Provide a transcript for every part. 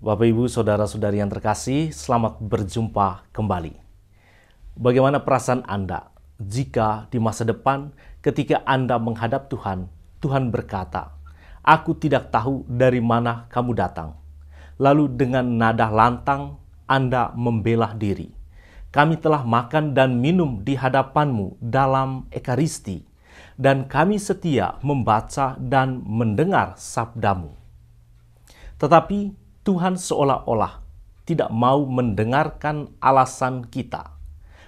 Bapak, Ibu, Saudara-saudari yang terkasih, selamat berjumpa kembali. Bagaimana perasaan Anda jika di masa depan ketika Anda menghadap Tuhan, Tuhan berkata, "Aku tidak tahu dari mana kamu datang." Lalu dengan nada lantang Anda membela diri. "Kami telah makan dan minum di hadapanmu dalam Ekaristi, dan kami setia membaca dan mendengar sabdamu." Tetapi Tuhan seolah-olah tidak mau mendengarkan alasan kita.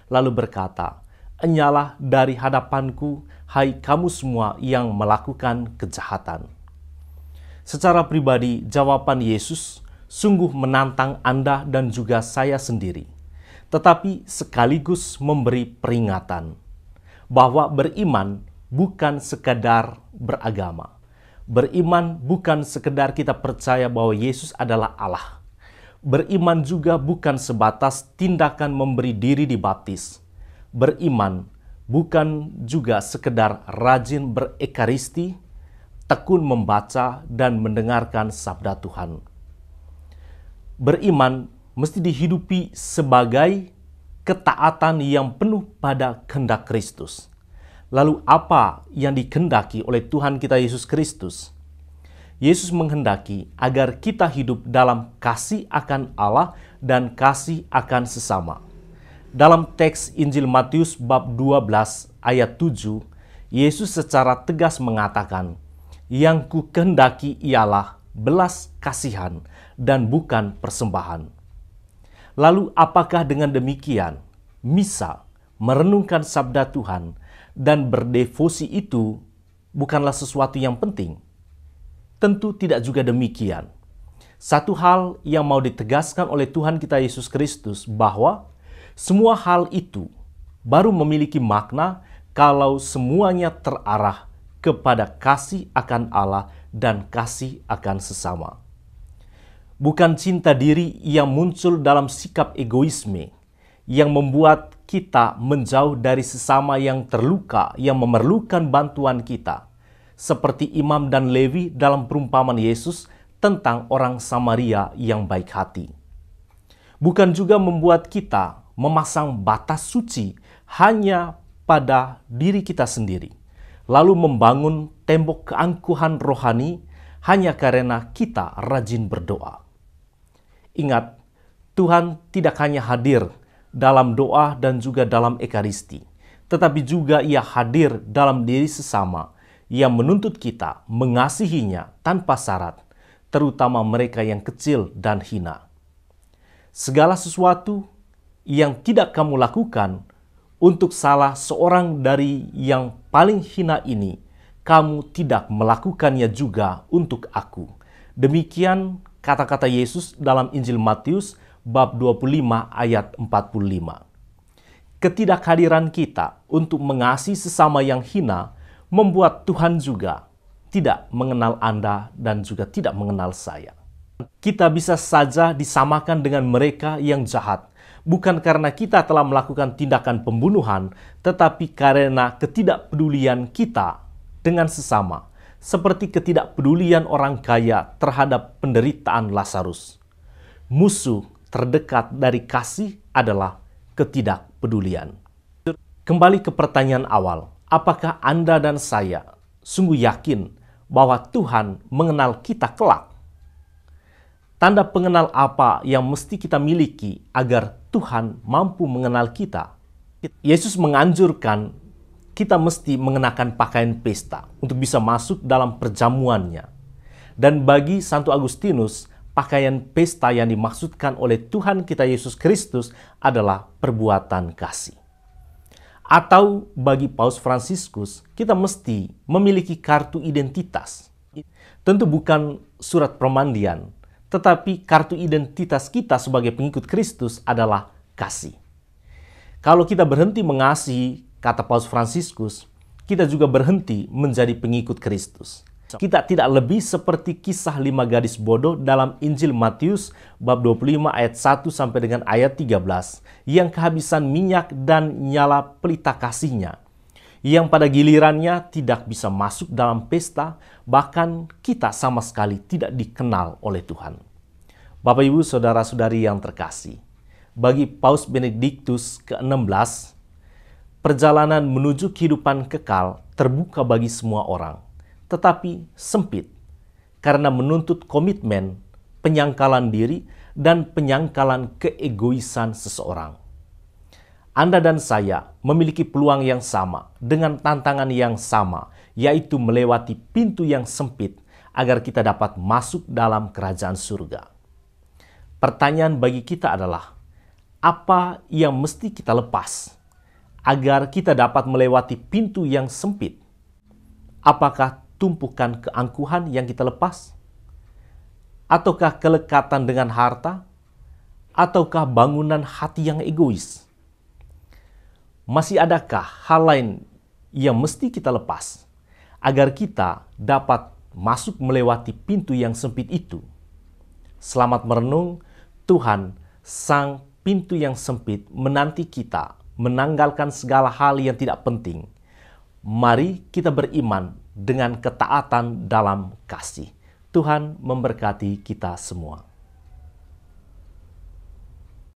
Lalu berkata, "Enyalah dari hadapanku, hai kamu semua yang melakukan kejahatan." Secara pribadi, jawaban Yesus sungguh menantang Anda dan juga saya sendiri. Tetapi sekaligus memberi peringatan bahwa beriman bukan sekadar beragama. Beriman bukan sekedar kita percaya bahwa Yesus adalah Allah. Beriman juga bukan sebatas tindakan memberi diri dibaptis. Beriman bukan juga sekedar rajin berekaristi, tekun membaca dan mendengarkan sabda Tuhan. Beriman mesti dihidupi sebagai ketaatan yang penuh pada kehendak Kristus. Lalu apa yang dikehendaki oleh Tuhan kita Yesus Kristus? Yesus menghendaki agar kita hidup dalam kasih akan Allah dan kasih akan sesama. Dalam teks Injil Matius bab 12 ayat 7, Yesus secara tegas mengatakan, "Yang kukehendaki ialah belas kasihan dan bukan persembahan." Lalu apakah dengan demikian misa, merenungkan sabda Tuhan, dan berdevosi itu bukanlah sesuatu yang penting? Tentu tidak juga demikian. Satu hal yang mau ditegaskan oleh Tuhan kita Yesus Kristus bahwa semua hal itu baru memiliki makna kalau semuanya terarah kepada kasih akan Allah dan kasih akan sesama. Bukan cinta diri yang muncul dalam sikap egoisme yang membuat kita menjauh dari sesama yang terluka, yang memerlukan bantuan kita. Seperti Imam dan Lewi dalam perumpamaan Yesus tentang orang Samaria yang baik hati. Bukan juga membuat kita memasang batas suci hanya pada diri kita sendiri, lalu membangun tembok keangkuhan rohani hanya karena kita rajin berdoa. Ingat, Tuhan tidak hanya hadir dalam doa dan juga dalam ekaristi, tetapi juga Ia hadir dalam diri sesama yang menuntut kita mengasihinya tanpa syarat, terutama mereka yang kecil dan hina. Segala sesuatu yang tidak kamu lakukan untuk salah seorang dari yang paling hina ini, kamu tidak melakukannya juga untuk aku. Demikian kata-kata Yesus dalam Injil Matius bab 25 ayat 45. Ketidakhadiran kita untuk mengasihi sesama yang hina membuat Tuhan juga tidak mengenal Anda dan juga tidak mengenal saya. Kita bisa saja disamakan dengan mereka yang jahat, bukan karena kita telah melakukan tindakan pembunuhan, tetapi karena ketidakpedulian kita dengan sesama, seperti ketidakpedulian orang kaya terhadap penderitaan Lazarus. Musuh terdekat dari kasih adalah ketidakpedulian. Kembali ke pertanyaan awal, apakah Anda dan saya sungguh yakin bahwa Tuhan mengenal kita kelak? Tanda pengenal apa yang mesti kita miliki agar Tuhan mampu mengenal kita? Yesus menganjurkan kita mesti mengenakan pakaian pesta untuk bisa masuk dalam perjamuannya. Dan bagi Santo Agustinus, pakaian pesta yang dimaksudkan oleh Tuhan kita Yesus Kristus adalah perbuatan kasih. Atau bagi Paus Fransiskus, kita mesti memiliki kartu identitas. Tentu bukan surat permandian, tetapi kartu identitas kita sebagai pengikut Kristus adalah kasih. Kalau kita berhenti mengasihi, kata Paus Fransiskus, kita juga berhenti menjadi pengikut Kristus. Kita tidak lebih seperti kisah 5 gadis bodoh dalam Injil Matius bab 25 ayat 1 sampai dengan ayat 13 yang kehabisan minyak dan nyala pelita kasihnya, yang pada gilirannya tidak bisa masuk dalam pesta, bahkan kita sama sekali tidak dikenal oleh Tuhan. Bapak Ibu Saudara-saudari yang terkasih, bagi Paus Benediktus ke-16, perjalanan menuju kehidupan kekal terbuka bagi semua orang, tetapi sempit karena menuntut komitmen, penyangkalan diri, dan penyangkalan keegoisan seseorang. Anda dan saya memiliki peluang yang sama dengan tantangan yang sama, yaitu melewati pintu yang sempit agar kita dapat masuk dalam kerajaan surga. Pertanyaan bagi kita adalah, apa yang mesti kita lepas agar kita dapat melewati pintu yang sempit? Apakah tumpukan keangkuhan yang kita lepas? Ataukah kelekatan dengan harta? Ataukah bangunan hati yang egois? Masih adakah hal lain yang mesti kita lepas agar kita dapat masuk melewati pintu yang sempit itu? Selamat merenung. Tuhan, sang pintu yang sempit, menanti kita menanggalkan segala hal yang tidak penting. Mari kita beriman dengan ketaatan dalam kasih. Tuhan memberkati kita semua.